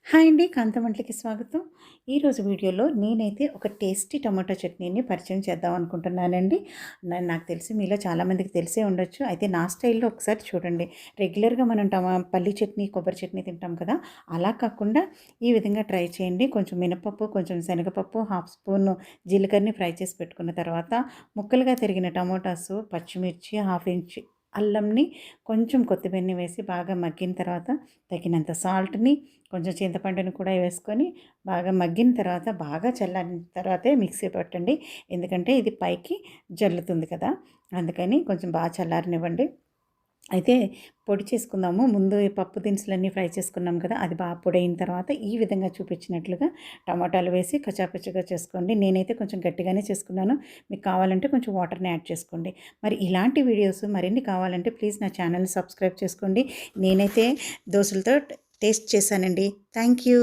Hi అండి. కాంతవంటలకి స్వాగతం. ఈరోజు వీడియోలో నేనైతే ఒక టేస్టీ టమాటో చట్నీని పరిచయం చేద్దాం అనుకుంటున్నానండి. నాకు తెలిసి మీలో చాలామందికి తెలిసే ఉండొచ్చు. అయితే నా స్టైల్‌లో ఒకసారి చూడండి. రెగ్యులర్‌గా మనం పల్లి చట్నీ, కొబ్బరి చట్నీ తింటాం కదా! అలా కాకుండా ఈ విధంగా ట్రై చేయండి. కొంచెం మినపప్పు, కొంచెం శనగపప్పు, హాఫ్ స్పూను జీలకర్రని ఫ్రై చేసి పెట్టుకున్న తర్వాత ముక్కలుగా తరిగిన టమోటాసు, పచ్చిమిర్చి, హాఫ్ ఇంచ్ అల్లంని, కొంచెం కొత్తిమీరని వేసి బాగా మగ్గిన తర్వాత తగినంత సాల్ట్‌ని, కొంచెం చింతపండుని కూడా వేసుకొని బాగా మగ్గిన తర్వాత బాగా చల్లారిన తర్వాతే మిక్సీ పట్టండి. ఎందుకంటే ఇది పైకి జల్లుతుంది కదా! అందుకని కొంచెం బాగా చల్లారనివ్వండి. అయితే పొడి చేసుకుందాము. ముందు ఈ పప్పు దినుసులన్నీ ఫ్రై చేసుకున్నాం కదా! అది బాగా పొడైన తర్వాత ఈ విధంగా చూపించినట్లుగా టమాటాలు వేసి కచ్చాపచ్చాగా చేసుకోండి. నేనైతే కొంచెం గట్టిగానే చేసుకున్నాను. మీకు కావాలంటే కొంచెం వాటర్‌ని యాడ్ చేసుకోండి. మరి ఇలాంటి వీడియోస్ మరిన్ని కావాలంటే ప్లీజ్ నా ఛానల్‌ని సబ్స్క్రైబ్ చేసుకోండి. నేనైతే దోసలతో టేస్ట్ చేశానండి. Thank you.